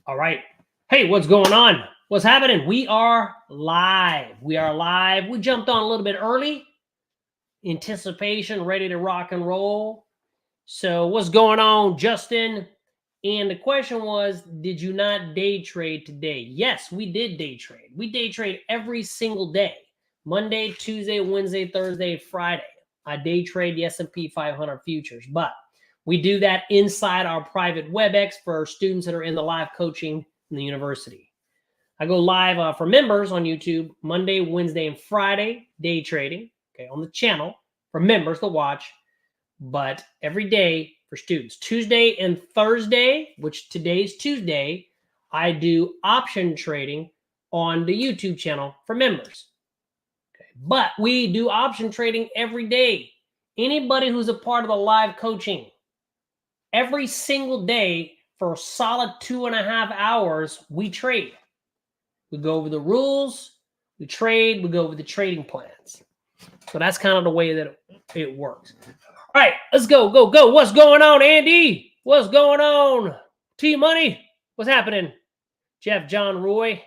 All right. Hey, what's going on? What's happening? We are live. We are live. We jumped on a little bit early. Anticipation, ready to rock and roll. So what's going on, Justin? And the question was, did you not day trade today? Yes, we did day trade. We day trade every single day. Monday, Tuesday, Wednesday, Thursday, Friday. I day trade the S&P 500 futures. But we do that inside our private WebEx for students that are in the live coaching in the university. I go live for members on YouTube Monday, Wednesday, and Friday, day trading, okay, on the channel for members to watch, but every day for students. Tuesday and Thursday, which today's Tuesday, I do option trading on the YouTube channel for members. Okay, but we do option trading every day. Anybody who's a part of the live coaching, every single day for a solid 2.5 hours, we trade. We go over the rules, we trade, we go over the trading plans. So that's kind of the way that it works. All right, let's go. What's going on, Andy? What's going on? T-Money, what's happening? Jeff, John, Roy.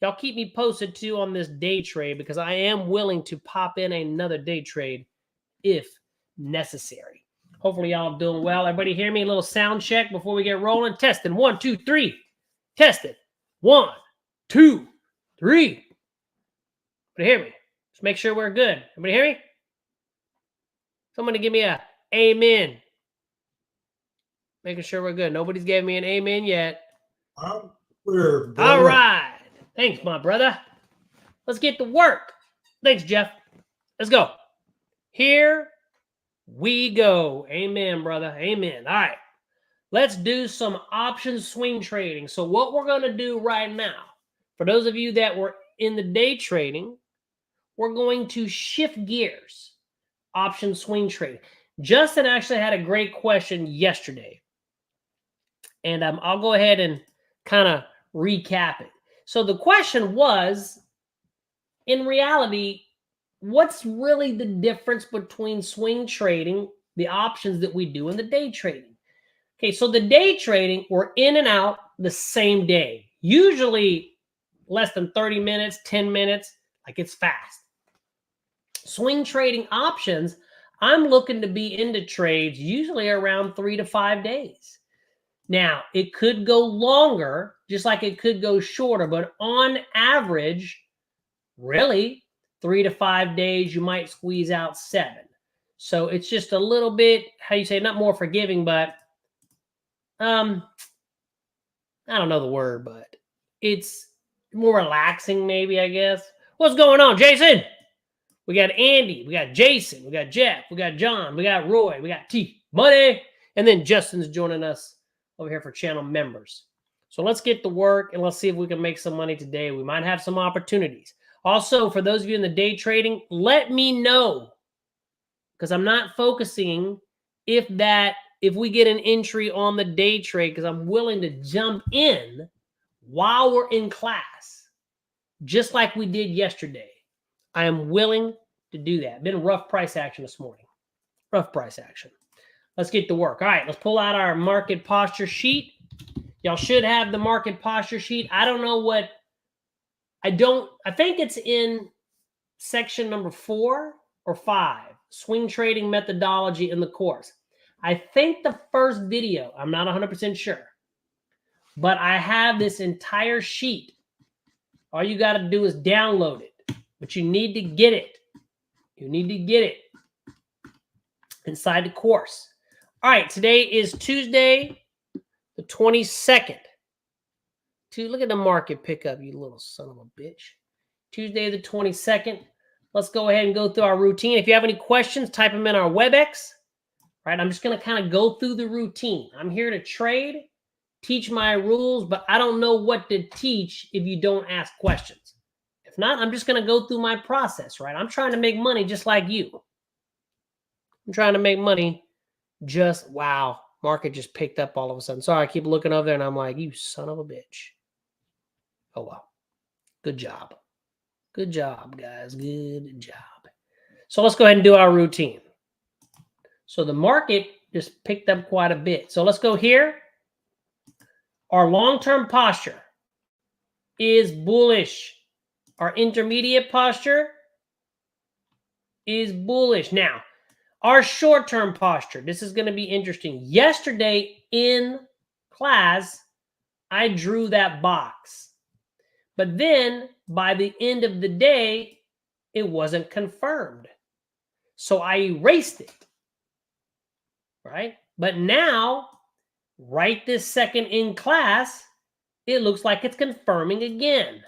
Y'all keep me posted, too, on this day trade because I am willing to pop in another day trade if necessary. Hopefully y'all doing well. Everybody hear me? A little sound check before we get rolling. Testing. 1, 2, 3. Tested. 1, 2, 3. Everybody hear me? Just make sure we're good. Everybody hear me? Somebody give me a amen. Making sure we're good. Nobody's gave me an amen yet. I'm clear, brother. All right. Thanks, my brother. Let's get to work. Thanks, Jeff. Let's go. Here we go. Amen, brother. Amen. All right. Let's do some option swing trading. So what we're going to do right now, for those of you that were in the day trading, we're going to shift gears. Option swing trading. Justin actually had a great question yesterday. And I'll go ahead and kind of recap it. So the question was, in reality, what's really the difference between swing trading, the options that we do, and the day trading? Okay, so the day trading, we're in and out the same day. Usually less than 30 minutes, 10 minutes, like it's fast. Swing trading options, I'm looking to be into trades usually around 3 to 5 days. Now, it could go longer, just like it could go shorter, but on average, really, 3 to 5 days, you might squeeze out 7. So it's just a little bit, how you say, not more forgiving, but I don't know the word, but it's more relaxing, maybe, I guess. What's going on, Jason? We got Andy, we got Jason, we got Jeff, we got John, we got Roy, we got T-Money, and then Justin's joining us over here for channel members. So let's get to work and let's see if we can make some money today. We might have some opportunities. Also, for those of you in the day trading, let me know, because I'm not focusing if we get an entry on the day trade, because I'm willing to jump in while we're in class, just like we did yesterday. I am willing to do that. Been a rough price action this morning. Rough price action. Let's get to work. All right, let's pull out our market posture sheet. Y'all should have the market posture sheet. I don't know what, I think it's in section number 4 or 5, swing trading methodology in the course. I think the first video, I'm not 100% sure, but I have this entire sheet. All you got to do is download it, but you need to get it. You need to get it inside the course. All right, today is Tuesday, the 22nd. Look at the market pickup, you little son of a bitch. Tuesday, the 22nd. Let's go ahead and go through our routine. If you have any questions, type them in our WebEx. Right, I'm just going to kind of go through the routine. I'm here to trade, teach my rules, but I don't know what to teach if you don't ask questions. If not, I'm just going to go through my process, right? I'm trying to make money just like you. I'm trying to make money just, wow, market just picked up all of a sudden. Sorry, I keep looking over there and I'm like, you son of a bitch. Oh, well. Good job. Good job, guys. Good job. So let's go ahead and do our routine. So the market just picked up quite a bit. So let's go here. Our long-term posture is bullish. Our intermediate posture is bullish. Now, our short-term posture, this is going to be interesting. Yesterday in class, I drew that box. But then by the end of the day, it wasn't confirmed. So I erased it. Right? But now, right this second in class, it looks like it's confirming again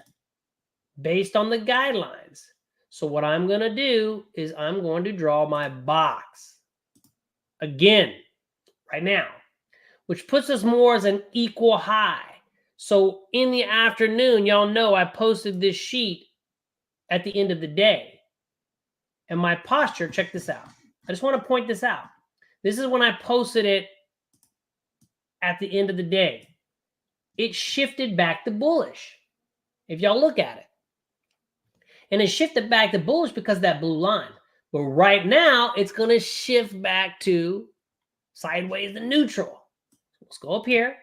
based on the guidelines. So what I'm going to do is I'm going to draw my box again right now, which puts us more as an equal high. So in the afternoon, y'all know I posted this sheet at the end of the day. And my posture, check this out. I just want to point this out. This is when I posted it at the end of the day. It shifted back to bullish, if y'all look at it. And it shifted back to bullish because of that blue line. But right now, it's going to shift back to sideways to neutral. Let's go up here.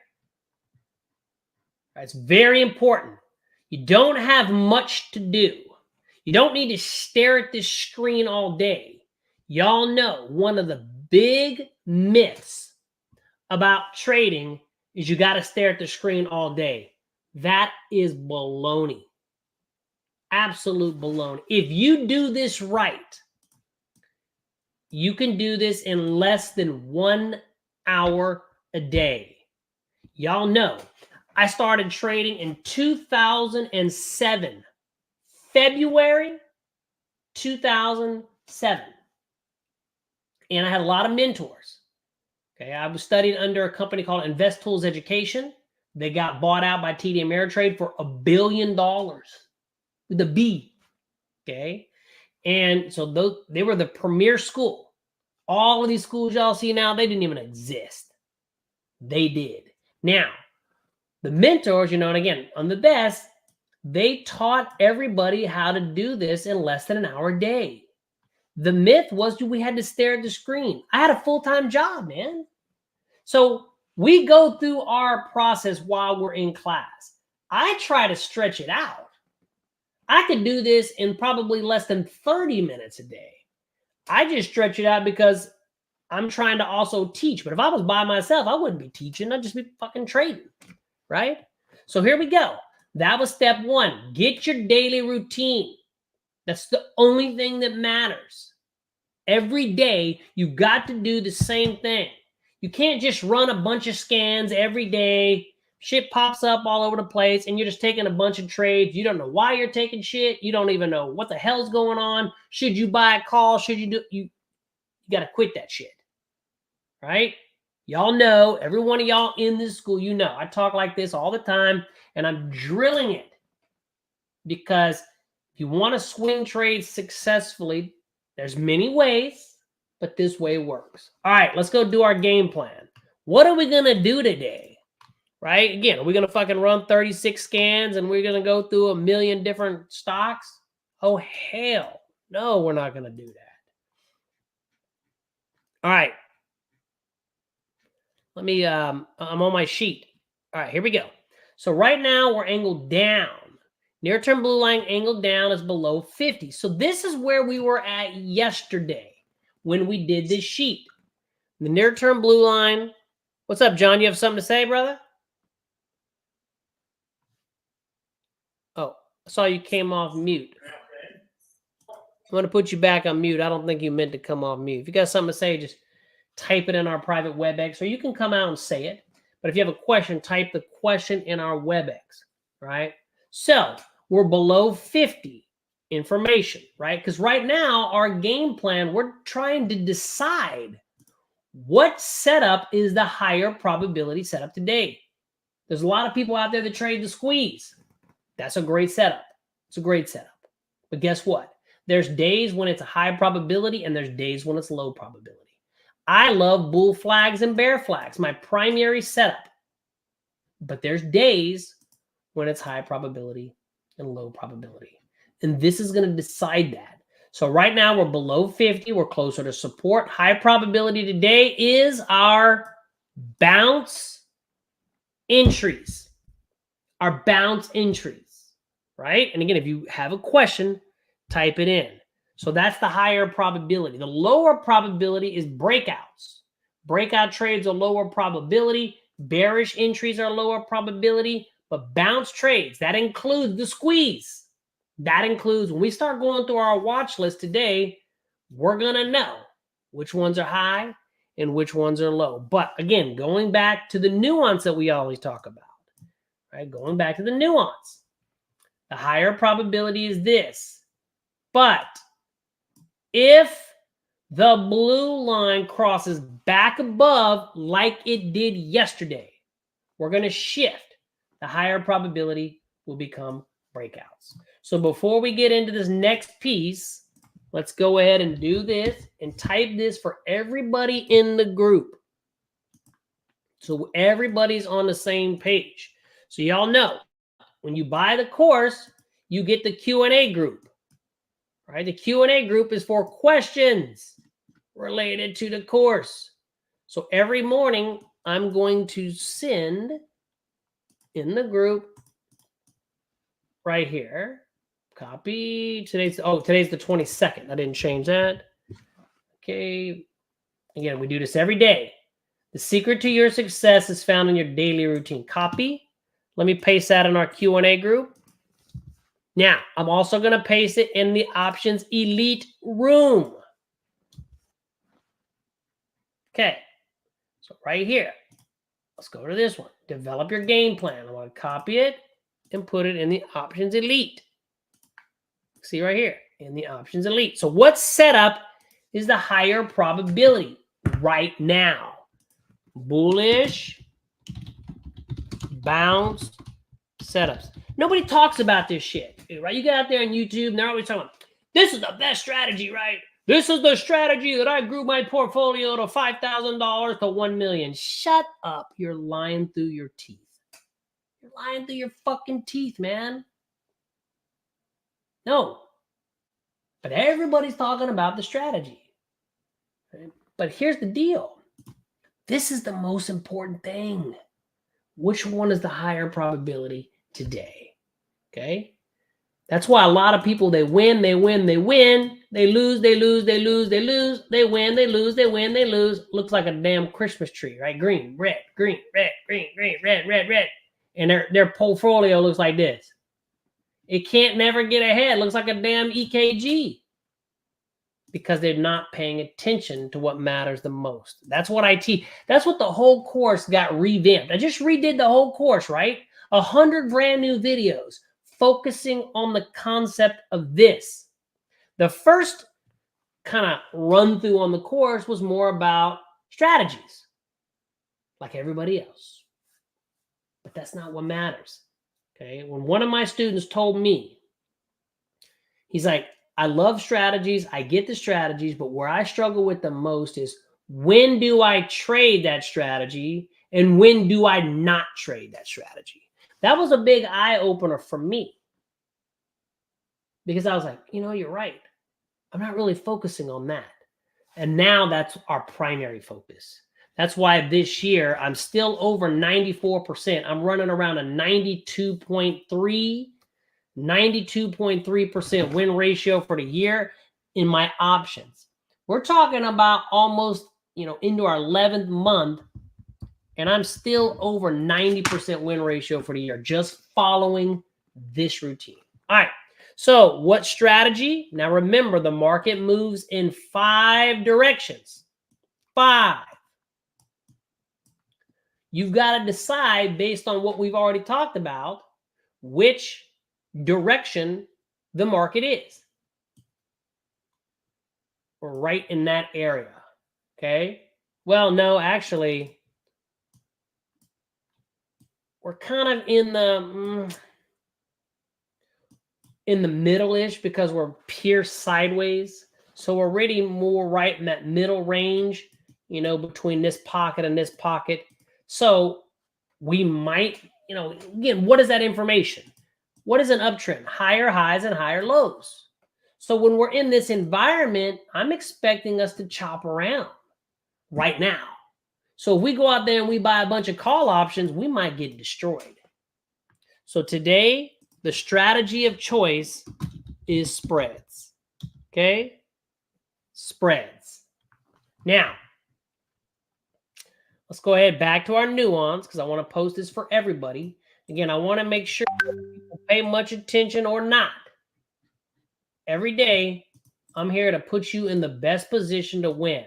It's very important. You don't have much to do. You don't need to stare at this screen all day. Y'all know one of the big myths about trading is you got to stare at the screen all day. That is baloney. Absolute baloney. If you do this right, you can do this in less than 1 hour a day. Y'all know I started trading in 2007. February 2007. And I had a lot of mentors. Okay, I was studying under a company called Invest-Tools Education. They got bought out by TD Ameritrade for $1 billion with a B. Okay, and so they were the premier school. All of these schools y'all see now, they didn't even exist. They did. Now, the mentors, you know, and again, I'm the best. They taught everybody how to do this in less than an hour a day. The myth was we had to stare at the screen. I had a full-time job, man. So we go through our process while we're in class. I try to stretch it out. I could do this in probably less than 30 minutes a day. I just stretch it out because I'm trying to also teach. But if I was by myself, I wouldn't be teaching. I'd just be fucking trading, right? So here we go. That was step one. Get your daily routine. That's the only thing that matters. Every day, you got to do the same thing. You can't just run a bunch of scans every day. Shit pops up all over the place, and you're just taking a bunch of trades. You don't know why you're taking shit. You don't even know what the hell's going on. Should you buy a call? Should you do? You got to quit that shit, right? Y'all know, every one of y'all in this school, you know, I talk like this all the time, and I'm drilling it because if you want to swing trade successfully, there's many ways, but this way works. All right, let's go do our game plan. What are we going to do today? Right? Again, are we going to fucking run 36 scans and we're going to go through 1 million different stocks? Oh, hell no, we're not going to do that. All right. Let me, I'm on my sheet. All right, here we go. So right now we're angled down. Near-term blue line angled down is below 50. So this is where we were at yesterday when we did this sheet. The near-term blue line. What's up, John? You have something to say, brother? Oh, I saw you came off mute. I'm going to put you back on mute. I don't think you meant to come off mute. If you got something to say, just type it in our private WebEx, or you can come out and say it. But if you have a question, type the question in our WebEx, right? So we're below 50 information, right? Because right now, our game plan, we're trying to decide what setup is the higher probability setup today. There's a lot of people out there that trade the squeeze. That's a great setup. It's a great setup. But guess what? There's days when it's a high probability and there's days when it's low probability. I love bull flags and bear flags, my primary setup. But there's days when it's high probability and low probability. And this is going to decide that. So right now we're below 50. We're closer to support. High probability today is our bounce entries are bounce entries, right? And again, if you have a question, type it in. So that's the higher probability. The lower probability is breakouts. Breakout trades are lower probability. Bearish entries are lower probability. But bounce trades, that includes the squeeze. That includes, when we start going through our watch list today, we're going to know which ones are high and which ones are low. But again, going back to the nuance that we always talk about, right? Going back to the nuance. The higher probability is this. But if the blue line crosses back above like it did yesterday, we're going to shift. The higher probability will become breakouts. So before we get into this next piece, let's go ahead and do this and type this for everybody in the group. So everybody's on the same page. So y'all know, when you buy the course, you get the Q&A group. Right? The Q&A group is for questions related to the course. So every morning, I'm going to send in the group right here. Copy. Today's the 22nd. I didn't change that. Okay. Again, we do this every day. The secret to your success is found in your daily routine. Copy. Let me paste that in our Q&A group. Now, I'm also going to paste it in the Options Elite room. Okay. So right here, let's go to this one. Develop your game plan. I want to copy it and put it in the Options Elite. See right here, in the Options Elite. So what's set up is the higher probability right now. Bullish bounce setups. Nobody talks about this shit, right? You get out there on YouTube and they're always talking about, this is the best strategy, right? This is the strategy that I grew my portfolio to $5,000 to $1 million. Shut up. You're lying through your teeth. You're lying through your fucking teeth, man. No. But everybody's talking about the strategy. Right? But here's the deal. This is the most important thing. Which one is the higher probability today? Okay? That's why a lot of people, they win, they win, they win. They lose, they lose, they lose, they lose. They win, they lose, they win, they lose. Looks like a damn Christmas tree, right? Green, red, green, red, green, green, red, red, red. And their portfolio looks like this. It can't never get ahead. Looks like a damn EKG. Because they're not paying attention to what matters the most. That's what I teach. That's what the whole course got revamped. I just redid the whole course, right? 100 brand new videos focusing on the concept of this. The first kind of run through on the course was more about strategies, like everybody else. But that's not what matters. Okay? When one of my students told me, he's like, I love strategies. I get the strategies, but where I struggle with the most is, when do I trade that strategy and when do I not trade that strategy? That was a big eye opener for me, because I was like, you know, you're right. I'm not really focusing on that. And now that's our primary focus. That's why this year I'm still over 94%. I'm running around a 92.3% win ratio for the year in my options. We're talking about almost, into our 11th month, and I'm still over 90% win ratio for the year, just following this routine. All right. So what strategy? Now remember, the market moves in 5 directions. 5. You've got to decide, based on what we've already talked about, which direction the market is. We're right in that area. Okay. Well, no, actually, we're kind of in the middle-ish, because we're pierced sideways. So we're really more right in that middle range, between this pocket and this pocket. So we might, again, what is that information? What is an uptrend? Higher highs and higher lows. So when we're in this environment, I'm expecting us to chop around right now. So if we go out there and we buy a bunch of call options, we might get destroyed. So today, the strategy of choice is spreads. Okay? Spreads. Now, let's go ahead back to our nuance because I want to post this for everybody. Again, I want to make sure people pay much attention or not. Every day, I'm here to put you in the best position to win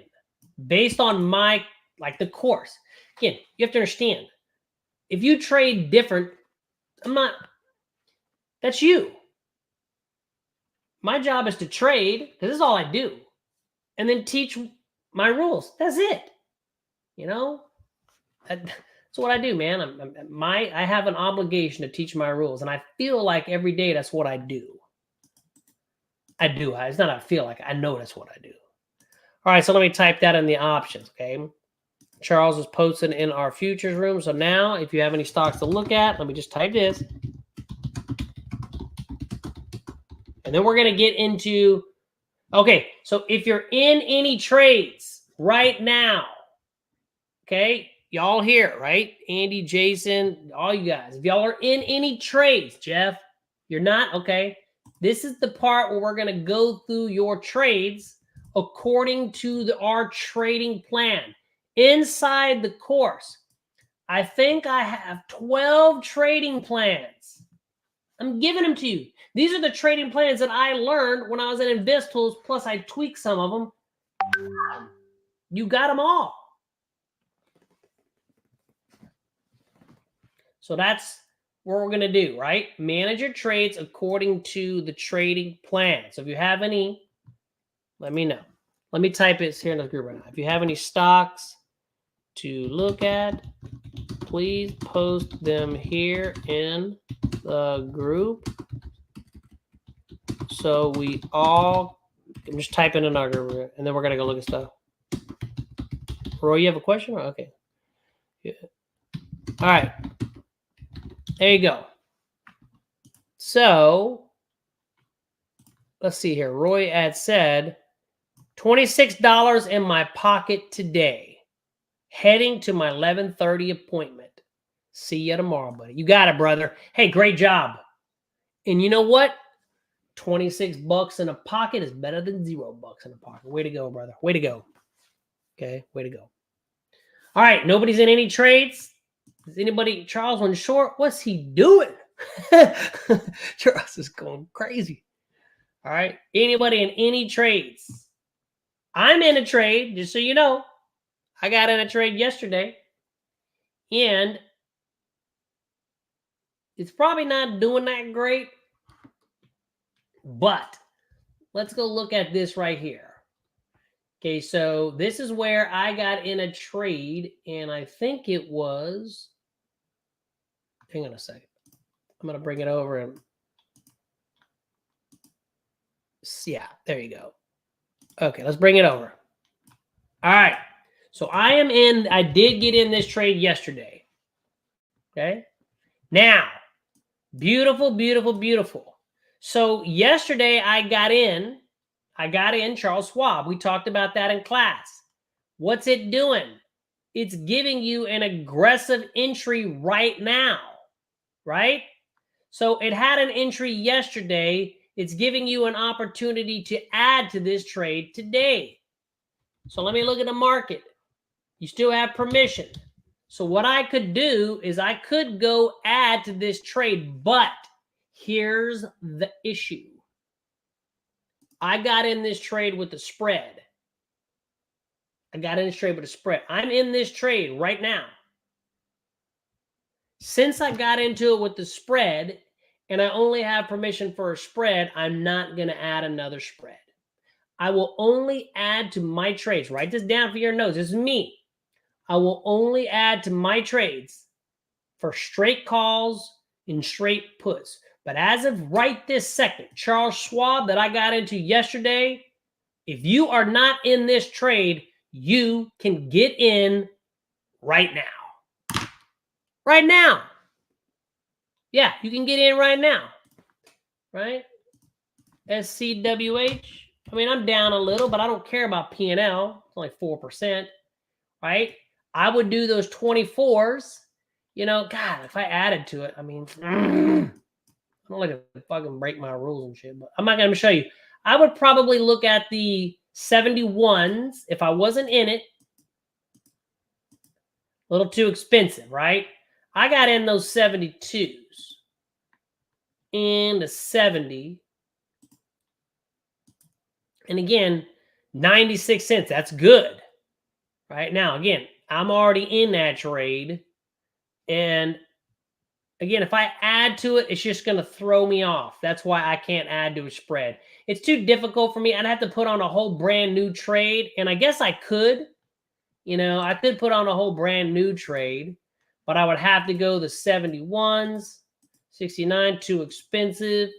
based on my, like the course. Again, you have to understand, if you trade different, that's you. My job is to trade because this is all I do. And then teach my rules. That's it. You know, that's what I do, man. I have an obligation to teach my rules. And I feel like every day that's what I do. I do. It's not I feel like. I know that's what I do. All right, so let me type that in the options, okay? Charles is posted in our futures room. So now, if you have any stocks to look at, let me just type this. And then we're going to get into, okay, so if you're in any trades right now, okay, y'all here, right? Andy, Jason, all you guys. If y'all are in any trades, Jeff, you're not, okay. This is the part where we're going to go through your trades according to our trading plan. Inside the course, I think I have 12 trading plans. I'm giving them to you. These are the trading plans that I learned when I was at InvestTools, plus I tweaked some of them. You got them all. So that's what we're going to do, right? Manage your trades according to the trading plan. So if you have any, let me know. Let me type it here in the group right now. If you have any stocks to look at, please post them here in the group. So we all, I'm just typing in our group, and then we're going to go look at stuff. Roy, you have a question? Okay. Yeah. All right. There you go. So let's see here. Roy had said, $26 in my pocket today, heading to my 11:30 appointment. See you tomorrow, buddy. You got it, brother. Hey, great job. And you know what? 26 bucks in a pocket is better than $0 in a pocket. Way to go, brother. Way to go. Okay, way to go. All right, nobody's in any trades. Is anybody? Charles went short. What's he doing? Charles is going crazy. All right, anybody in any trades? I'm in a trade, just so you know. I got in a trade yesterday, and it's probably not doing that great, but let's go look at this right here. Okay, so this is where I got in a trade, and I think it was, hang on a second. I'm going to bring it over and, yeah, there you go. Okay, let's bring it over. All right, so I did get in this trade yesterday. Okay, now, beautiful, beautiful, beautiful. So yesterday I got in Charles Schwab. We talked about that in class. What's it doing? It's giving you an aggressive entry right now, right? So it had an entry yesterday. It's giving you an opportunity to add to this trade today. So let me look at the market. You still have permission. So what I could do is I could go add to this trade, but here's the issue. I got in this trade with the spread. I'm in this trade right now. Since I got into it with the spread and I only have permission for a spread, I'm not going to add another spread. I will only add to my trades. Write this down for your notes. This is me. I will only add to my trades for straight calls and straight puts. But as of right this second, Charles Schwab that I got into yesterday, if you are not in this trade, you can get in right now. Right now. Yeah, you can get in right now. Right? SCWH. I mean, I'm down a little, but I don't care about P&L. It's only 4%. Right? I would do those 24s. You know, God, if I added to it, I mean, I don't like to fucking break my rules and shit, but I'm not going to show you. I would probably look at the 71s if I wasn't in it. A little too expensive, right? I got in those 72s and the 70. And again, 96 cents. That's good. Right now, again, I'm already in that trade. And again, if I add to it, it's just going to throw me off. That's why I can't add to a spread. It's too difficult for me. I'd have to put on a whole brand new trade. And I guess I could. You know, I could put on a whole brand new trade. But I would have to go the 71s. 69, too expensive.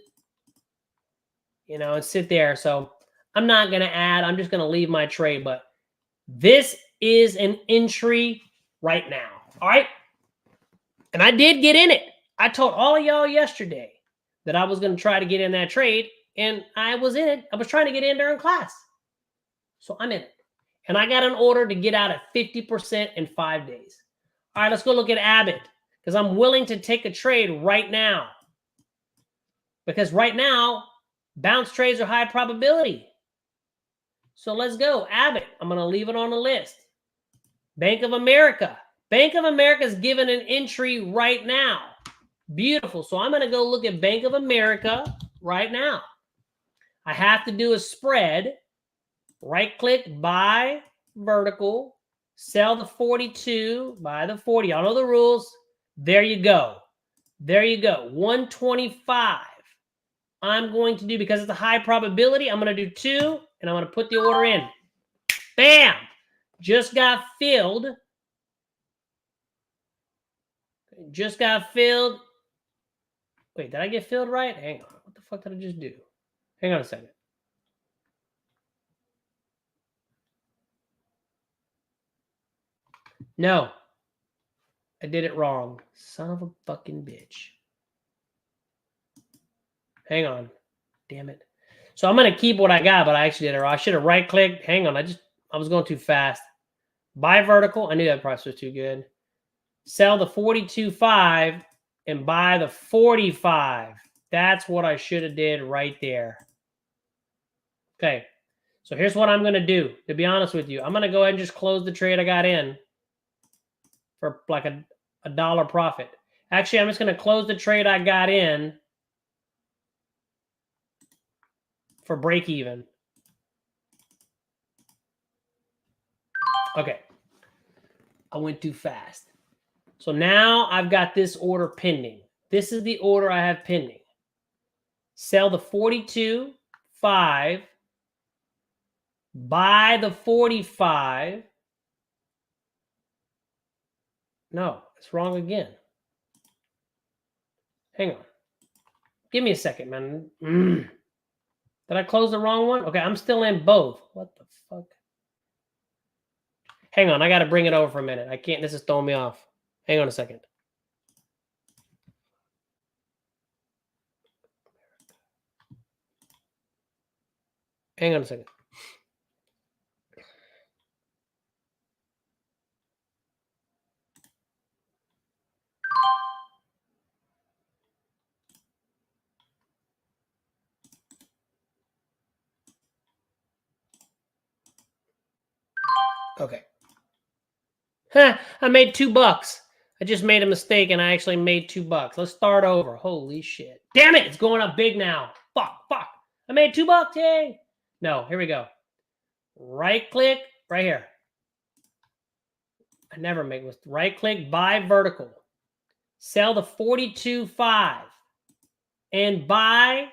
You know, and sit there. So I'm not going to add. I'm just going to leave my trade. But this is an entry right now. All right. And I did get in it. I told all of y'all yesterday that I was going to try to get in that trade. And I was in it. I was trying to get in during class. So I'm in it. And I got an order to get out at 50% in 5 days. All right, let's go look at Abbott. Because I'm willing to take a trade right now. Because right now, bounce trades are high probability. So let's go. Abbott. I'm going to leave it on the list. Bank of America. Bank of America is given an entry right now. Beautiful. So I'm going to go look at Bank of America right now. I have to do a spread. Right-click, buy vertical. Sell the 42, buy the 40. Y'all know the rules. There you go. There you go. 125. I'm going to do, because it's a high probability, I'm going to do 2, and I'm going to put the order in. Bam! Just got filled. Just got filled. Wait, did I get filled right? Hang on. What the fuck did I just do? Hang on a second. No. I did it wrong. Son of a fucking bitch. Hang on. Damn it. So I'm going to keep what I got, but I actually did it wrong. I should have right-clicked. Hang on. I was going too fast. Buy vertical. I knew that price was too good. Sell the 42.5 and buy the 45. That's what I should have did right there. Okay. So here's what I'm going to do, to be honest with you. I'm going to go ahead and just close the trade I got in for like a dollar profit. Actually, I'm just going to close the trade I got in for break even. Okay. I went too fast. So now I've got this order pending. This is the order I have pending. Sell the 42.5. Buy the 45. No, it's wrong again. Hang on. Give me a second, man. Did I close the wrong one? Okay, I'm still in both. What the fuck? Hang on, I got to bring it over for a minute. I can't. This is throwing me off. Hang on a second. Hang on a second. Okay. Huh, I made $2. I just made a mistake and I actually made $2. Let's start over. Holy shit. Damn it. It's going up big now. Fuck. I made $2. Yay. No, here we go. Right click right here. I never make this. Right click, buy vertical. Sell the 42.5 and buy.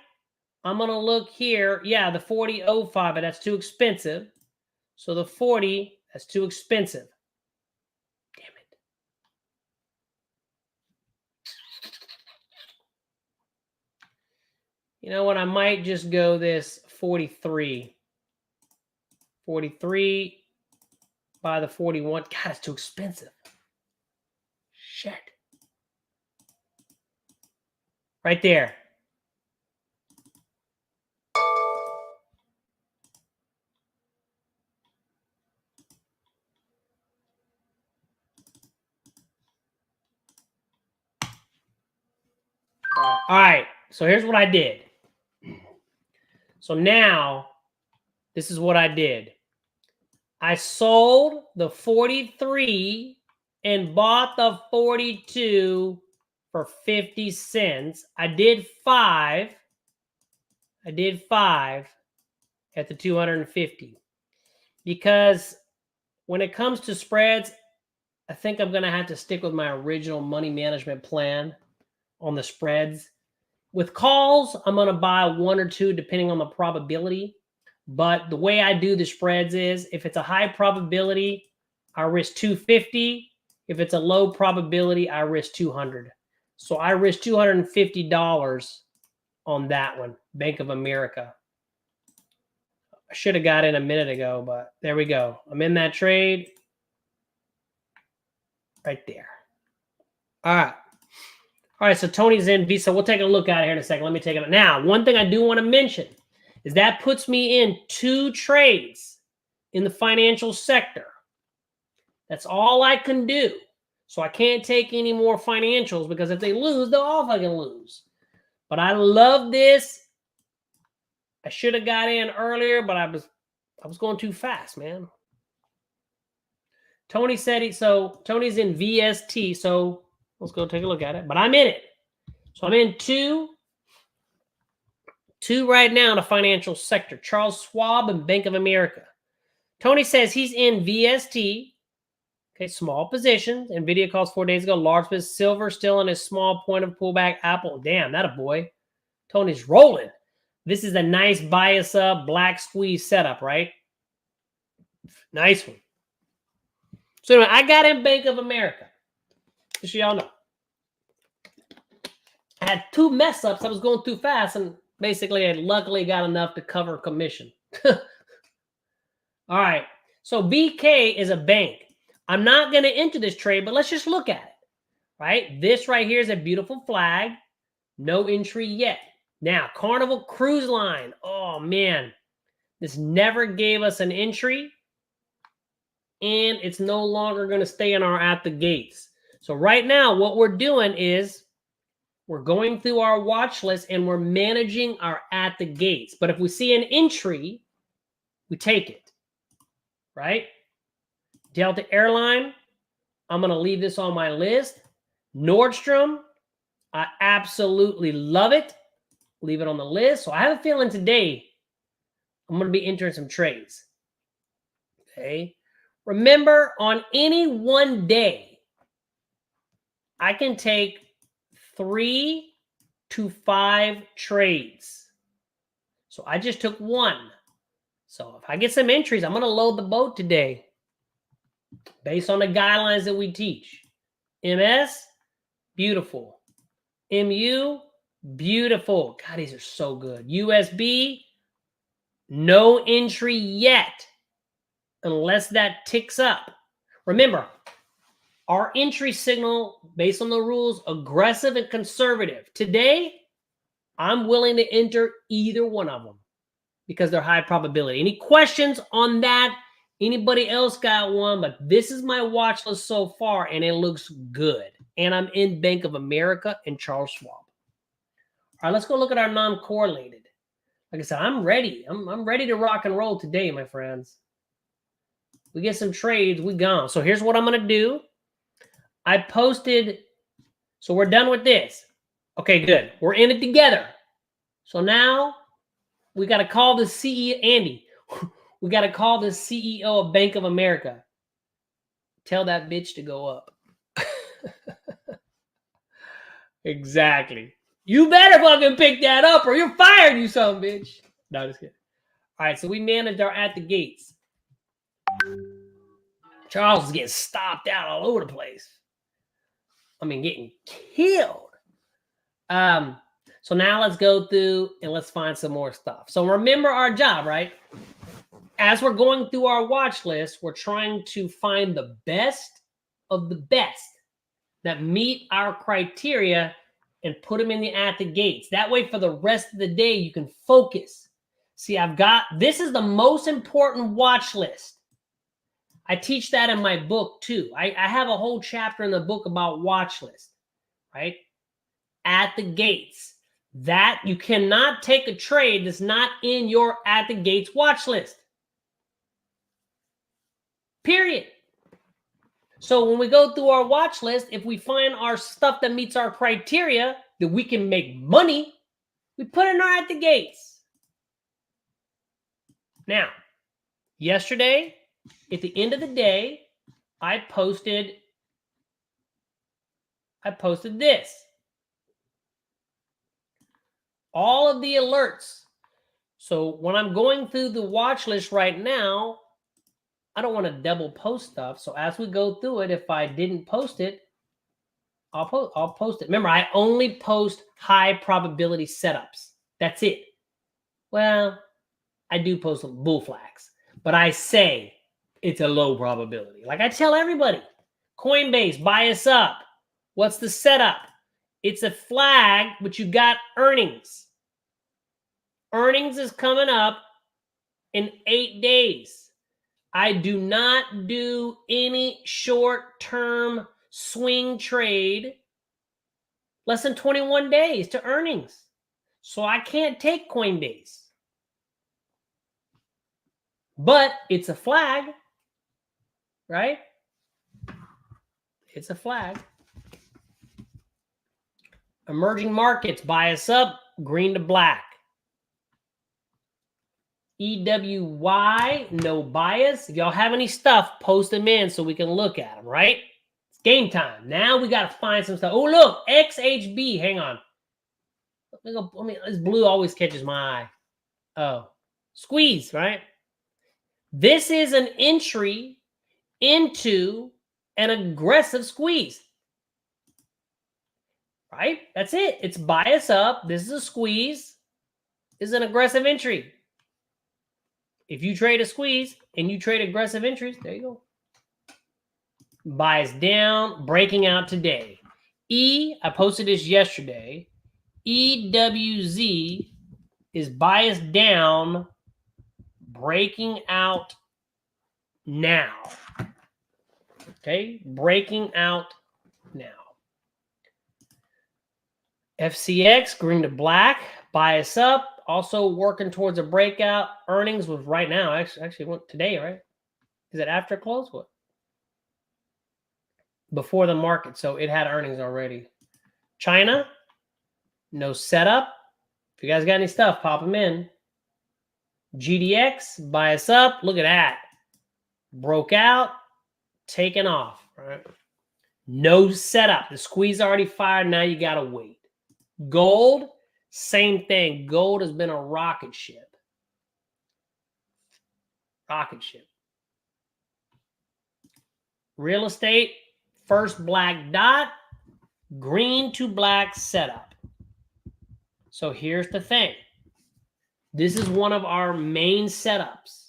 I'm going to look here. Yeah, the 40.05, but that's too expensive. So the 40, that's too expensive. Damn it. You know what? I might just go this 43. 43 by the 41. God, it's too expensive. Shit. Right there. All right. So here's what I did. So now, this is what I did. I sold the 43 and bought the 42 for 50 cents. I did 5. I did 5 at the 250. Because when it comes to spreads, I think I'm going to have to stick with my original money management plan on the spreads. With calls, I'm going to buy 1 or 2 depending on the probability. But the way I do the spreads is if it's a high probability, I risk 250. If it's a low probability, I risk 200. So I risk $250 on that one, Bank of America. I should have got in a minute ago, but there we go. I'm in that trade right there. All right. All right, so Tony's in Visa. We'll take a look at it here in a second. Let me take it. Now, one thing I do want to mention is that puts me in 2 trades in the financial sector. That's all I can do. So I can't take any more financials because if they lose, they'll all fucking lose. But I love this. I should have got in earlier, but I was going too fast, man. Tony said so Tony's in VST, so let's go take a look at it. But I'm in it. So I'm in two right now in the financial sector. Charles Schwab and Bank of America. Tony says he's in VST. Okay, small positions. Nvidia calls 4 days ago. Large position. Silver still in a small point of pullback. Apple, damn, that a boy. Tony's rolling. This is a nice bias up, black squeeze setup, right? Nice one. So anyway, I got in Bank of America. Just so y'all know. I had 2 mess ups. I was going too fast, and basically I luckily got enough to cover commission. All right. So BK is a bank. I'm not going to enter this trade, but let's just look at it. Right? This right here is a beautiful flag. No entry yet. Now, Carnival Cruise Line. Oh, man. This never gave us an entry. And it's no longer going to stay in our at the gates. So right now, what we're doing is we're going through our watch list and we're managing our at the gates. But if we see an entry, we take it. Right? Delta Airline, I'm going to leave this on my list. Nordstrom, I absolutely love it. Leave it on the list. So I have a feeling today I'm going to be entering some trades. Okay. Remember, on any one day, I can take 3 to 5 trades. So I just took 1. So if I get some entries, I'm going to load the boat today based on the guidelines that we teach. MS, beautiful. MU, beautiful. God, these are so good. USB, no entry yet unless that ticks up. Remember, our entry signal based on the rules, aggressive and conservative. Today, I'm willing to enter either one of them because they're high probability. Any questions on that? Anybody else got one? But this is my watch list so far, and it looks good. And I'm in Bank of America and Charles Schwab. All right, let's go look at our non-correlated. Like I said, I'm ready. I'm ready to rock and roll today, my friends. We get some trades, we gone. So here's what I'm going to do. I posted, so we're done with this. Okay, good. We're in it together. So now we got to call the CEO, Andy. We got to call the CEO of Bank of America. Tell that bitch to go up. Exactly. You better fucking pick that up or you're fired, you son of a bitch. No, just kidding. All right, so we managed our at the gates. Charles is getting stopped out all over the place. I mean, getting killed. So now let's go through and let's find some more stuff. So remember our job, right? As we're going through our watch list, we're trying to find the best of the best that meet our criteria and put them in the at the gates. That way, for the rest of the day, you can focus. See, this is the most important watch list. I teach that in my book too. I have a whole chapter in the book about watch list, right? at the gates. That you cannot take a trade that's not in your at the gates watch list. Period. So when we go through our watch list, if we find our stuff that meets our criteria that we can make money, we put in our at the gates. Now, yesterday, at the end of the day, I posted this. All of the alerts. So when I'm going through the watch list right now, I don't want to double post stuff. So as we go through it, if I didn't post it, I'll post it. Remember, I only post high probability setups. That's it. Well, I do post bull flags, but I say it's a low probability. Like I tell everybody, Coinbase, buy us up. What's the setup? It's a flag, but you got earnings. Earnings is coming up in 8 days. I do not do any short-term swing trade less than 21 days to earnings. So I can't take Coinbase. But it's a flag, right? It's a flag. Emerging markets, buy us up, green to black. EWY, no bias. If y'all have any stuff, post them in so we can look at them, right? It's game time. Now we got to find some stuff. Oh, look, XHB. Hang on. This blue always catches my eye. Oh, squeeze, right? This is an entry into an aggressive squeeze. Right? That's it. It's bias up. This is a squeeze. This is an aggressive entry. If you trade a squeeze and you trade aggressive entries, there you go. Bias down, breaking out today. I posted this yesterday. EWZ is biased down, breaking out now. Okay, breaking out now. FCX, green to black, bias up, also working towards a breakout. Earnings was right now, actually went today, right? Is it after close? What? Before the market, so it had earnings already. China, no setup. If you guys got any stuff, pop them in. GDX, bias up. Look at that. Broke out, taken off, right? No setup. The squeeze already fired. Now you got to wait. Gold, same thing. Gold has been a rocket ship. Rocket ship. Real estate, first black dot, green to black setup. So here's the thing. This is one of our main setups.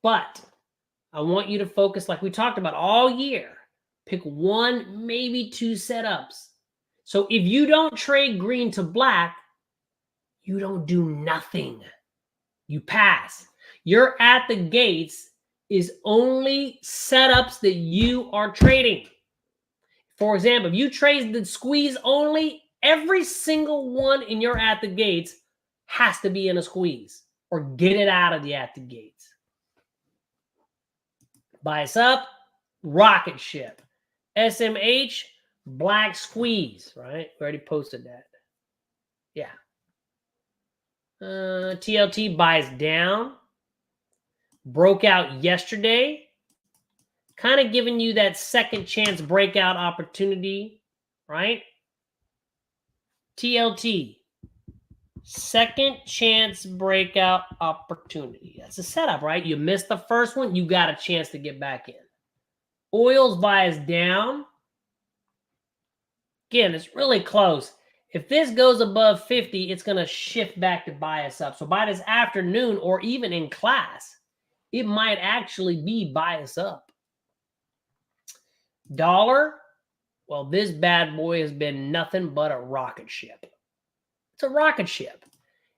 But I want you to focus, like we talked about all year. Pick one, maybe two setups. So if you don't trade green to black, you don't do nothing. You pass. You're at the gates is only setups that you are trading. For example, if you trade the squeeze only, every single one in your at the gates has to be in a squeeze or get it out of the at the gates. Bias up, rocket ship. SMH, black squeeze, right? We already posted that. Yeah. TLT buys down. Broke out yesterday. Kind of giving you that second chance breakout opportunity, right? TLT. Second chance breakout opportunity. That's a setup, right? You missed the first one, you got a chance to get back in. Oils bias down. Again, it's really close. If this goes above 50, it's going to shift back to bias up. So by this afternoon or even in class, it might actually be bias up. Dollar, well, this bad boy has been nothing but a rocket ship. It's a rocket ship.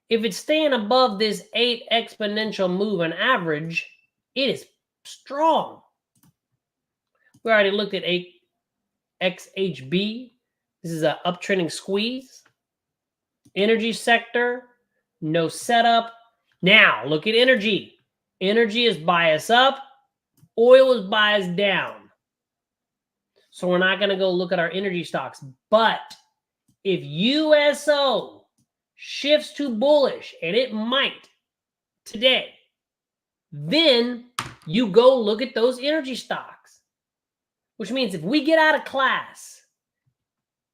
If it's staying above this 8 exponential moving average, it is strong. We already looked at XHB. This is a uptrending squeeze. Energy sector, no setup. Now, look at energy. Energy is bias up. Oil is bias down. So we're not going to go look at our energy stocks. But if USO shifts to bullish, and it might today, then you go look at those energy stocks. Which means if we get out of class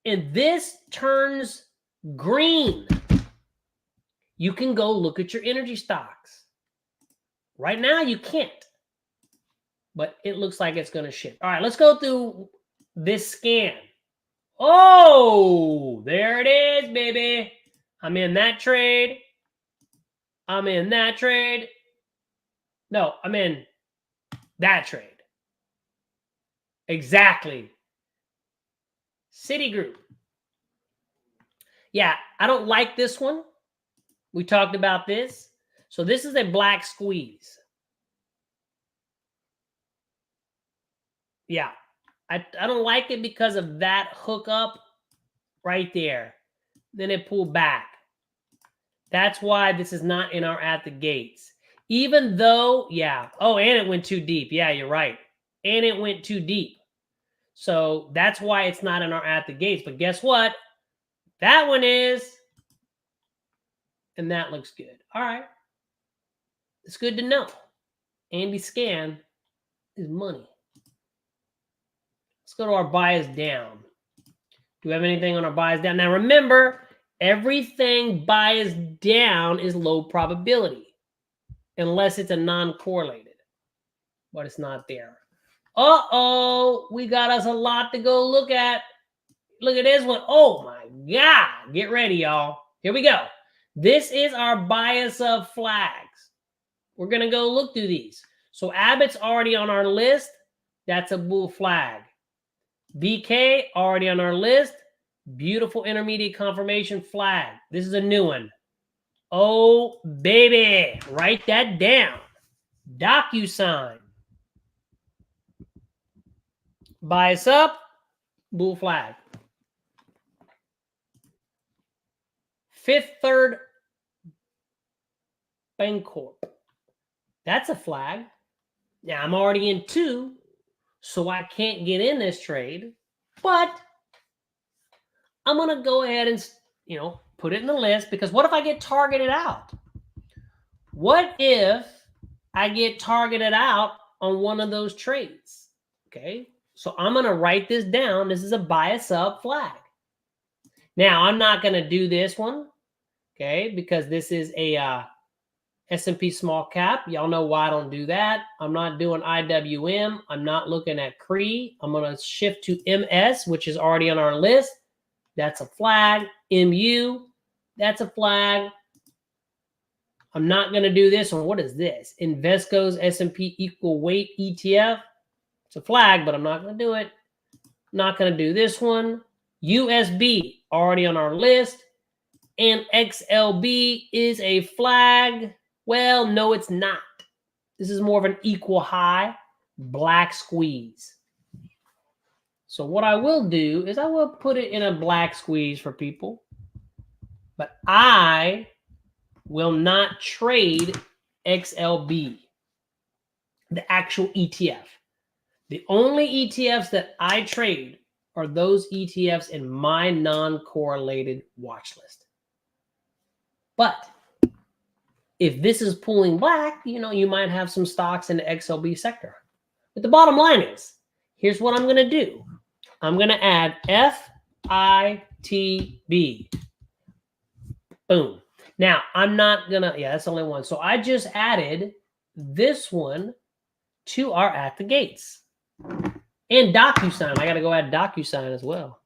and this turns green, you can go look at your energy stocks. Right now, you can't. But it looks like it's going to shift. All right, let's go through this scan. Oh, there it is, baby. I'm in that trade. I'm in that trade. No, I'm in that trade. Exactly. Citigroup. Yeah, I don't like this one. We talked about this. So this is a black squeeze. Yeah, I don't like it because of that hookup right there. Then it pulled back. That's why this is not in our at the gates. Even though, yeah. Oh, and it went too deep. Yeah, you're right. And it went too deep. So that's why it's not in our at the gates. But guess what? That one is. And that looks good. All right. It's good to know. Andy Scan is money. Let's go to our bias down. Do we have anything on our bias down? Now remember, everything bias down is low probability. Unless it's a non-correlated. But it's not there. Uh-oh. We got us a lot to go look at. Look at this one. Oh my God. Get ready, y'all. Here we go. This is our bias of flags. We're going to go look through these. So Abbott's already on our list. That's a bull flag. BK already on our list. Beautiful intermediate confirmation flag. This is a new one. Oh, baby. Write that down. DocuSign. Bias up. Bull flag. Fifth Third Bancorp. That's a flag. Now, I'm already in 2, so I can't get in this trade. But I'm going to go ahead and, put it in the list, because what if I get targeted out? What if I get targeted out on one of those trades? Okay, so I'm going to write this down. This is a bias up flag. Now, I'm not going to do this one, okay, because this is a S&P small cap. Y'all know why I don't do that. I'm not doing IWM. I'm not looking at CRE. I'm going to shift to MS, which is already on our list. That's a flag. MU, that's a flag. I'm not going to do this one. What is this? Invesco's S&P equal weight ETF. It's a flag, but I'm not going to do it. Not going to do this one. USB, already on our list. And XLB is a flag. Well, no, it's not. This is more of an equal high black squeeze. So what I will do is I will put it in a black squeeze for people. But I will not trade XLB, the actual ETF. The only ETFs that I trade are those ETFs in my non-correlated watch list. But if this is pulling back, you might have some stocks in the XLB sector. But the bottom line is, here's what I'm going to do. I'm going to add FITB. Boom. Now, I'm not going to, that's only one. So I just added this one to our at the gates. And DocuSign. I got to go add DocuSign as well.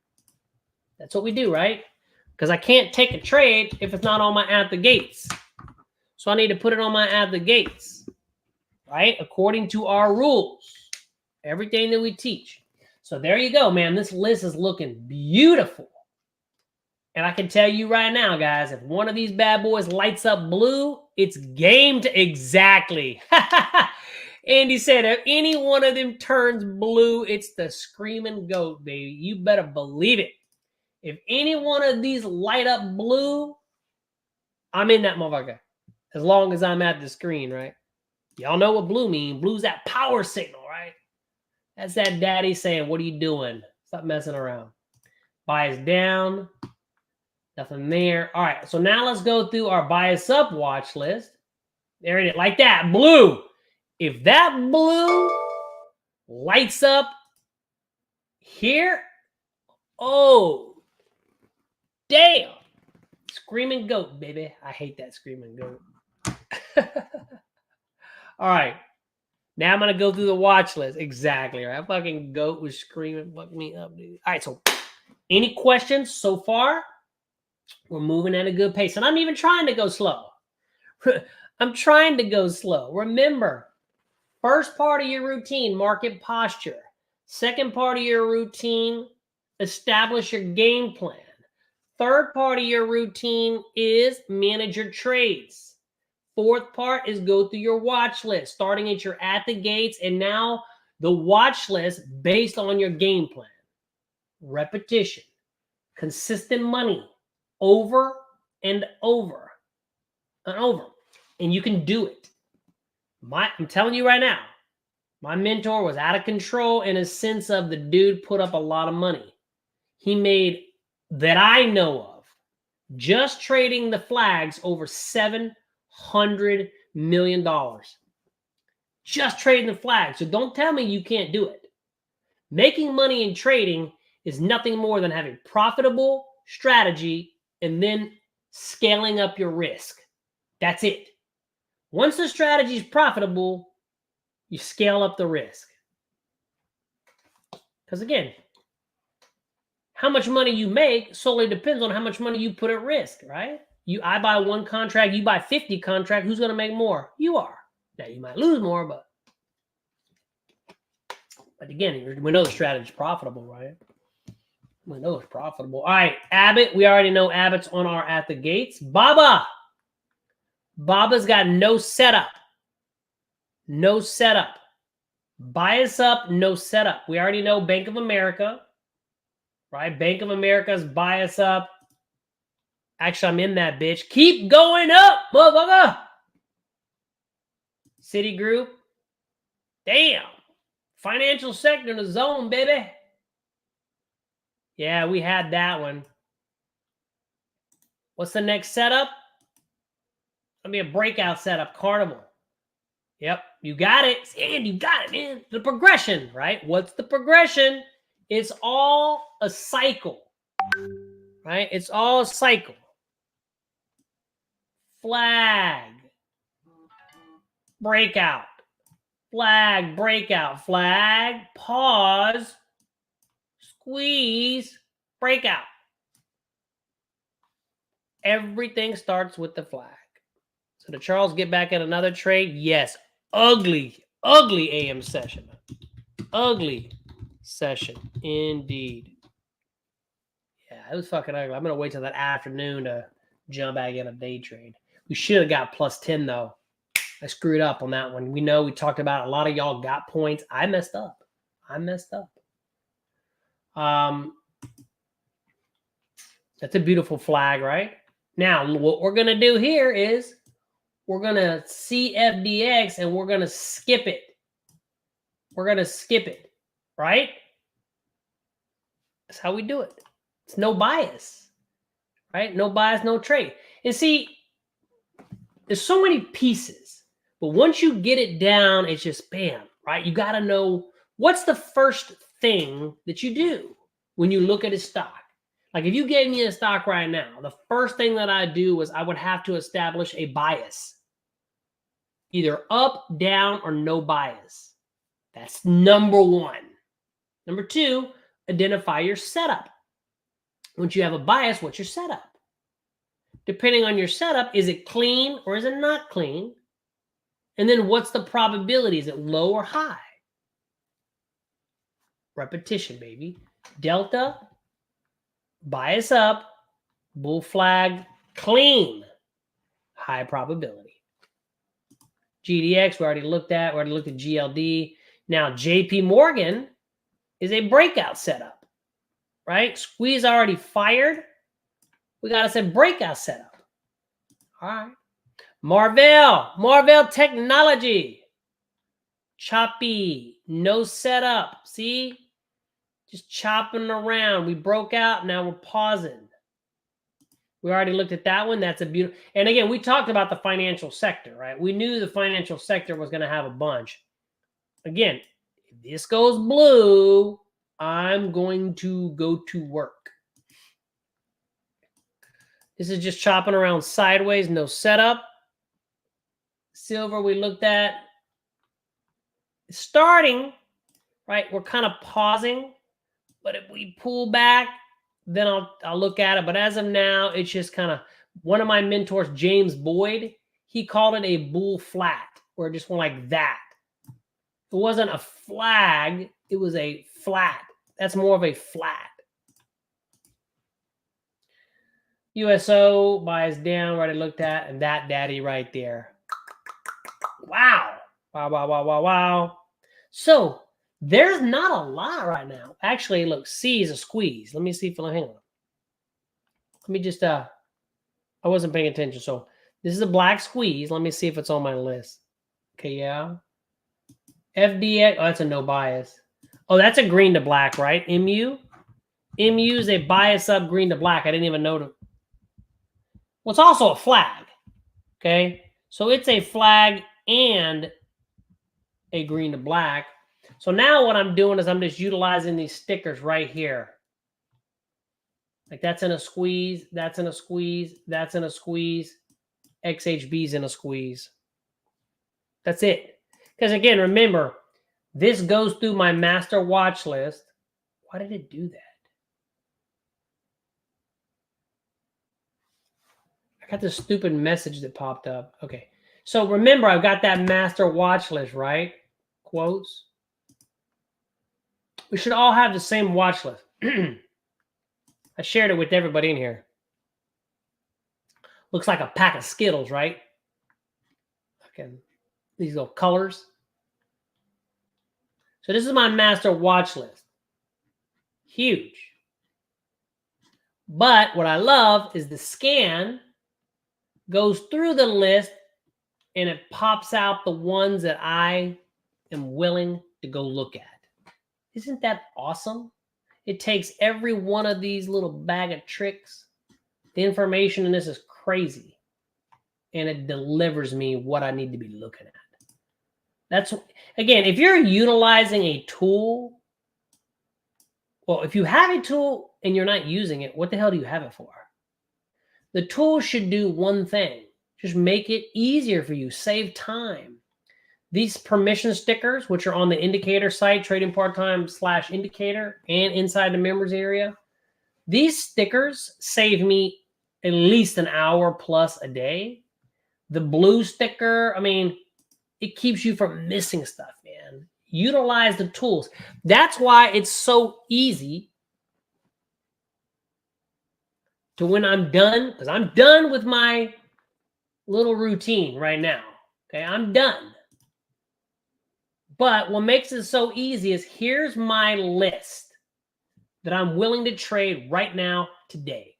That's what we do, right? Because I can't take a trade if it's not on my at the gates. So I need to put it on my at the gates, right? According to our rules, everything that we teach. So there you go, man. This list is looking beautiful. And I can tell you right now, guys, if one of these bad boys lights up blue, it's game to exactly. Andy said, if any one of them turns blue, it's the screaming goat, baby. You better believe it. If any one of these light up blue, I'm in that motherfucker. As long as I'm at the screen, right? Y'all know what blue means. Blue's that power signal, right? That's that daddy saying, what are you doing? Stop messing around. Bias down. Nothing there. All right, so now let's go through our bias up watch list. There it is, like that, blue. If that blue lights up here, oh, damn. Screaming goat, baby. I hate that screaming goat. All right. Now I'm going to go through the watch list. Exactly, right? Fucking goat was screaming, fuck me up, dude. All right, so any questions so far? We're moving at a good pace. And I'm even trying to go slow. I'm trying to go slow. Remember, first part of your routine, market posture. Second part of your routine, establish your game plan. Third part of your routine is manage your trades. Fourth part is go through your watch list, starting at your at the gates, and now the watch list based on your game plan. Repetition, consistent money, over and over and over. And you can do it. I'm telling you right now, my mentor was out of control in a sense of the dude put up a lot of money. He made, that I know of, just trading the flags, over $700 million. Just trading the flags. So don't tell me you can't do it. Making money in trading is nothing more than having profitable strategy and then scaling up your risk. That's it. Once the strategy is profitable, you scale up the risk. Because again, how much money you make solely depends on how much money you put at risk, right? I buy one contract, you buy 50 contracts. Who's going to make more? You are. Now, you might lose more, but again, we know the strategy is profitable, right? We know it's profitable. All right, Abbott. We already know Abbott's on our at the gates. Baba's got no setup. No setup. Bias up, no setup. We already know Bank of America, right? Bank of America's bias up. Actually, I'm in that bitch. Keep going up, motherfucker. Citigroup. Damn. Financial sector in the zone, baby. Yeah, we had that one. What's the next setup? It'll be a breakout setup, Carnival. Yep, you got it. And you got it, man. The progression, right? What's the progression? It's all a cycle, right? It's all a cycle. Flag. Breakout. Flag, breakout. Flag, pause, squeeze, breakout. Everything starts with the flag. So did Charles get back at another trade? Yes. Ugly AM session. Ugly session indeed. Yeah, it was fucking ugly. I'm going to wait till that afternoon to jump back in a day trade. We should have got plus 10 though. I screwed up on that one. We know we talked about a lot of y'all got points. I messed up. That's a beautiful flag, right? Now, what we're going to do here is we're going to see FDX and we're going to skip it. Right? That's how we do it. It's no bias, right? No bias, no trade. And see, there's so many pieces, but once you get it down, it's just bam, right? You got to know what's the first thing that you do when you look at a stock. Like if you gave me a stock right now, the first thing that I do was I would have to establish a bias. Either up, down, or no bias. That's number one. Number two, identify your setup. Once you have a bias, what's your setup? Depending on your setup, is it clean or is it not clean? And then what's the probability? Is it low or high? Repetition, baby. Delta, bias up, bull flag, clean, high probability. GDX, we already looked at. We already looked at GLD. Now, JP Morgan is a breakout setup, right? Squeeze already fired. We got us a breakout setup. All right. Marvell Technology. Choppy, no setup. See? Just chopping around. We broke out. Now we're pausing. We already looked at that one. That's a beautiful. And again, we talked about the financial sector, right? We knew the financial sector was going to have a bunch. Again, if this goes blue, I'm going to go to work. This is just chopping around sideways, no setup. Silver we looked at. Starting, right? We're kind of pausing. But if we pull back, then I'll look at it. But as of now, it's just kind of, one of my mentors, James Boyd, he called it a bull flat, where it just went like that. It wasn't a flag. It was a flat. That's more of a flat. USO buys down, right? I looked at, and that daddy right there. Wow. Wow, wow, wow, wow, wow. So there's not a lot right now. Actually, look, C is a squeeze. Let me see if, hang on. Let me just, I wasn't paying attention. So this is a black squeeze. Let me see if it's on my list. Okay, yeah. FDX, oh, that's a no bias. Oh, that's a green to black, right? MU? MU is a bias up green to black. I didn't even know. Well, it's also a flag. Okay, so it's a flag and a green to black. So now what I'm doing is I'm just utilizing these stickers right here. Like that's in a squeeze, that's in a squeeze, that's in a squeeze, XHB's in a squeeze. That's it. Because again, remember, this goes through my master watch list. Why did it do that? I got this stupid message that popped up. Okay. So remember, I've got that master watch list, right? Quotes. We should all have the same watch list. I shared it with everybody in here. Looks like a pack of Skittles, right? Okay. These little colors. So this is my master watch list. Huge. But what I love is the scan goes through the list and it pops out the ones that I am willing to go look at. Isn't that awesome? It takes every one of these little bag of tricks. The information in this is crazy. And it delivers me what I need to be looking at. That's, again, if you're utilizing a tool, well, if you have a tool and you're not using it, what the hell do you have it for? The tool should do one thing. Just make it easier for you. Save time. These permission stickers, which are on the indicator site, trading part-time / indicator, and inside the members area, these stickers save me at least an hour plus a day. The blue sticker, I mean, it keeps you from missing stuff, man. Utilize the tools. That's why it's so easy to, when I'm done, because I'm done with my little routine right now. Okay, I'm done. But what makes it so easy is here's my list that I'm willing to trade right now, today.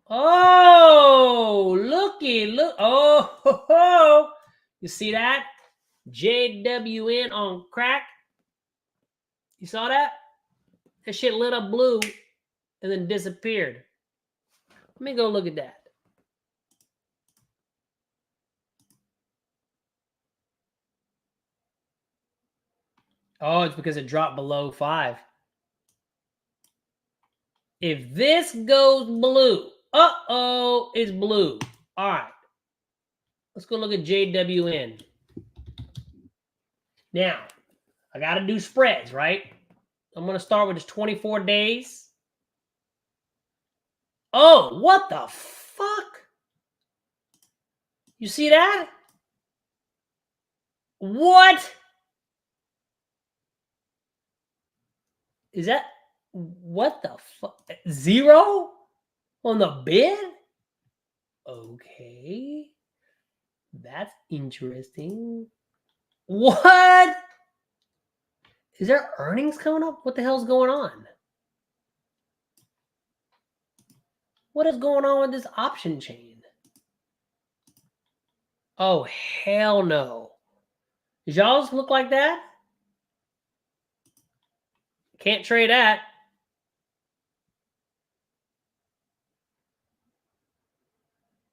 Oh, looky, look. Oh, ho, ho. You see that? JWN on crack. You saw that? That shit lit up blue and then disappeared. Let me go look at that. Oh, it's because it dropped below 5. If this goes blue, uh-oh, it's blue. All right. Let's go look at JWN. Now, I got to do spreads, right? I'm going to start with this 24 days. Oh, what the fuck? You see that? What? Is that, what the fuck? 0 on the bid? Okay. That's interesting. What? Is there earnings coming up? What the hell's going on? What is going on with this option chain? Oh, hell no. Does y'all's look like that? Can't trade that.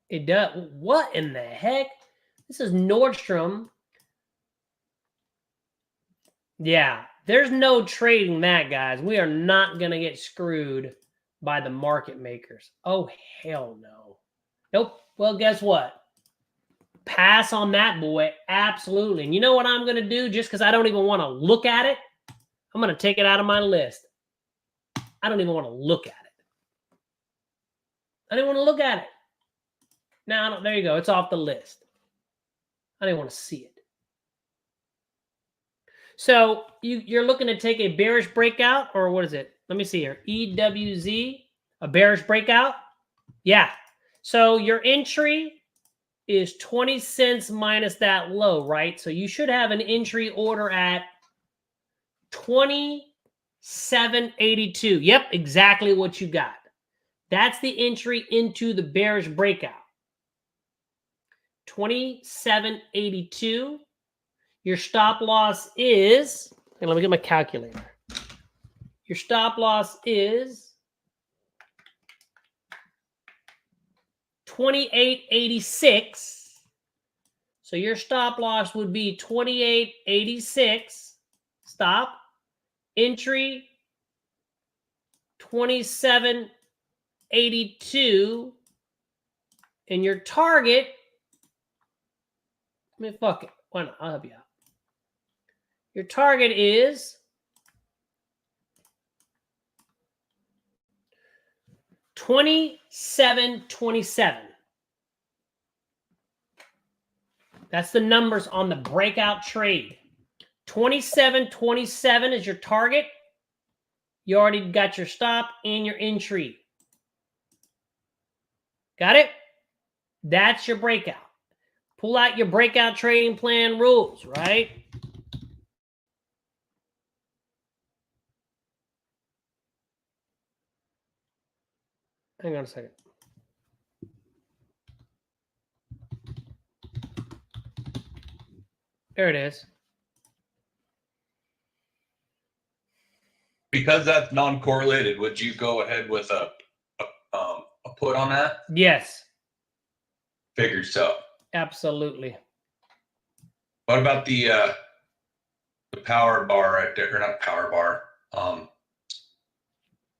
It does. What in the heck? This is Nordstrom. Yeah, there's no trading that, guys. We are not going to get screwed by the market makers. Oh, hell no. Nope. Well, guess what? Pass on that, boy. Absolutely. And you know what I'm going to do just because I don't even want to look at it? I'm going to take it out of my list. I don't even want to look at it. I didn't want to look at it. Now, there you go. It's off the list. I didn't want to see it. So you're looking to take a bearish breakout, or what is it? Let me see here. EWZ, a bearish breakout? Yeah. So your entry is 20 cents minus that low, right? So you should have an entry order at 27.82. Yep, exactly what you got. That's the entry into the bearish breakout. 27.82. Your stop loss is, and let me get my calculator. Your stop loss is 28.86. So your stop loss would be 28.86. Stop. Entry 27.82. And your target, I mean, fuck it. Why not? I'll help you out. Your target is 27.27. That's the numbers on the breakout trade. 27.27 is your target. You already got your stop and your entry. Got it? That's your breakout. Pull out your breakout trading plan rules, right? Hang on a second. There it is. Because that's non-correlated, would you go ahead with a put on that? Yes. Figured so. Absolutely. What about the power bar right there? Or not power bar.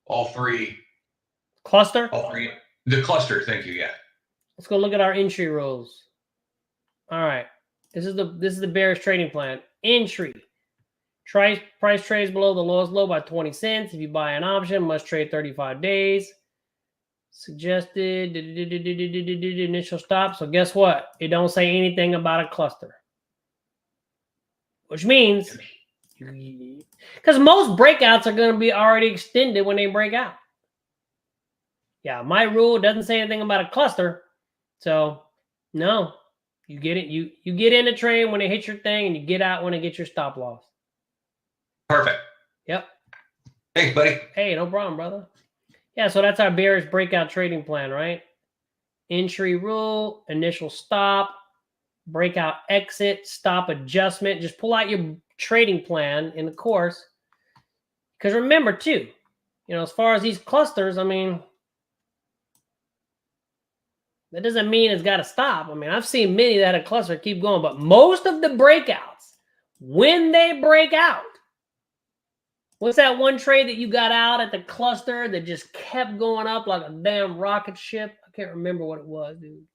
All three. Cluster? All three. The cluster, thank you, yeah. Let's go look at our entry rules. All right. This is the bearish trading plan. Entry. Price trades below the lowest low by 20 cents. If you buy an option, must trade 35 days. Suggested initial stop. So guess what? It don't say anything about a cluster. Which means, because most breakouts are going to be already extended when they break out. Yeah, my rule doesn't say anything about a cluster. So, no. You get it. You get in the trade when it hits your thing, and you get out when it gets your stop loss. Perfect. Yep. Thanks, buddy. Hey, no problem, brother. Yeah, so that's our bearish breakout trading plan, right? Entry rule, initial stop, breakout exit, stop adjustment. Just pull out your trading plan in the course. Because remember, too, as far as these clusters, I mean, that doesn't mean it's got to stop. I mean, I've seen many that had a cluster keep going, but most of the breakouts, when they break out, what's that one trade that you got out at the cluster that just kept going up like a damn rocket ship? I can't remember what it was, dude.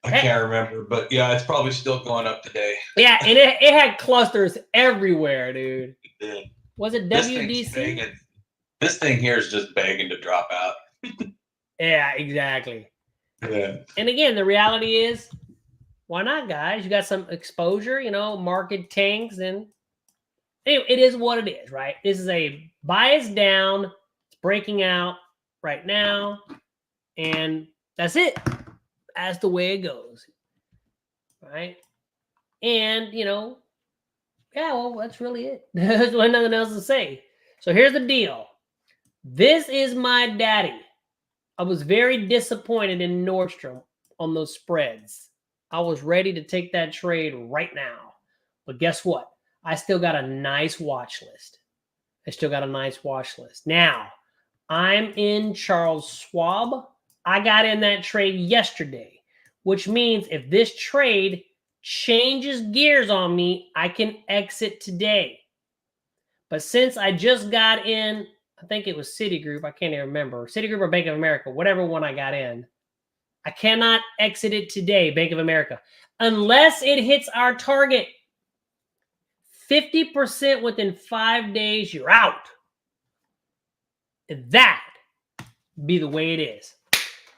I can't remember, but yeah, it's probably still going up today. Yeah, and it had clusters everywhere, dude. It did. Was it This WDC? This thing here is just begging to drop out. Yeah, exactly. Yeah. And again, the reality is, why not, guys? You got some exposure, market tanks, and anyway, it is what it is, right? This is a bias down. It's breaking out right now, and that's it. That's the way it goes, right? And, yeah, well, that's really it. There's nothing else to say. So here's the deal. This is my daddy. I was very disappointed in Nordstrom on those spreads. I was ready to take that trade right now. But guess what? I still got a nice watch list. Now, I'm in Charles Schwab. I got in that trade yesterday, which means if this trade changes gears on me, I can exit today. But since I just got in, I think it was Citigroup. I can't even remember. Citigroup or Bank of America, whatever one I got in. I cannot exit it today, Bank of America, unless it hits our target. 50% within 5 days, you're out. And that be the way it is.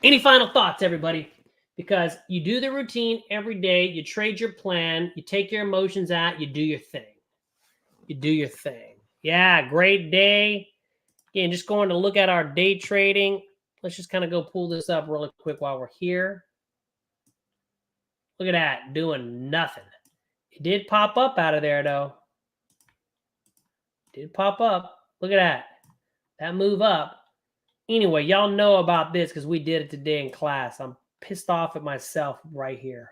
Any final thoughts, everybody? Because you do the routine every day. You trade your plan. You take your emotions out. You do your thing. Yeah, great day. Again, just going to look at our day trading. Let's just kind of go pull this up really quick while we're here. Look at that, doing nothing. It did pop up out of there, though. Did pop up. Look at that. That move up. Anyway, y'all know about this because we did it today in class. I'm pissed off at myself right here.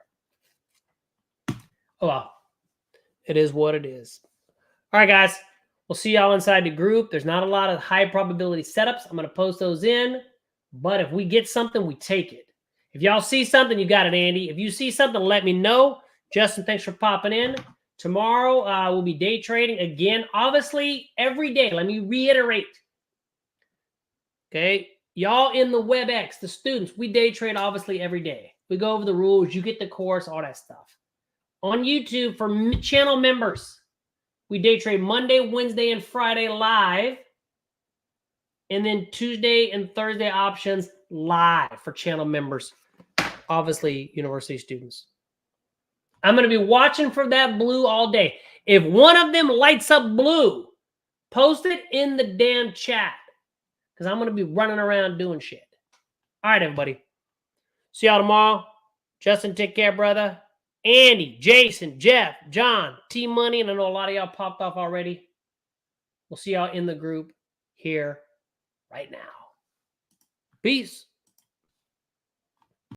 Oh, well. It is what it is. All right, guys. We'll see y'all inside the group. There's not a lot of high probability setups. I'm going to post those in. But if we get something, we take it. If y'all see something, you got it, Andy. If you see something, let me know. Justin, thanks for popping in. Tomorrow, we'll be day trading again. Obviously, every day. Let me reiterate. Okay? Y'all in the WebEx, the students, we day trade obviously every day. We go over the rules. You get the course, all that stuff. On YouTube, for channel members, we day trade Monday, Wednesday, and Friday live. And then Tuesday and Thursday options live for channel members. Obviously, university students. I'm going to be watching for that blue all day. If one of them lights up blue, post it in the damn chat. Because I'm going to be running around doing shit. All right, everybody. See y'all tomorrow. Justin, take care, brother. Andy, Jason, Jeff, John, T-Money, and I know a lot of y'all popped off already. We'll see y'all in the group here right now. Peace.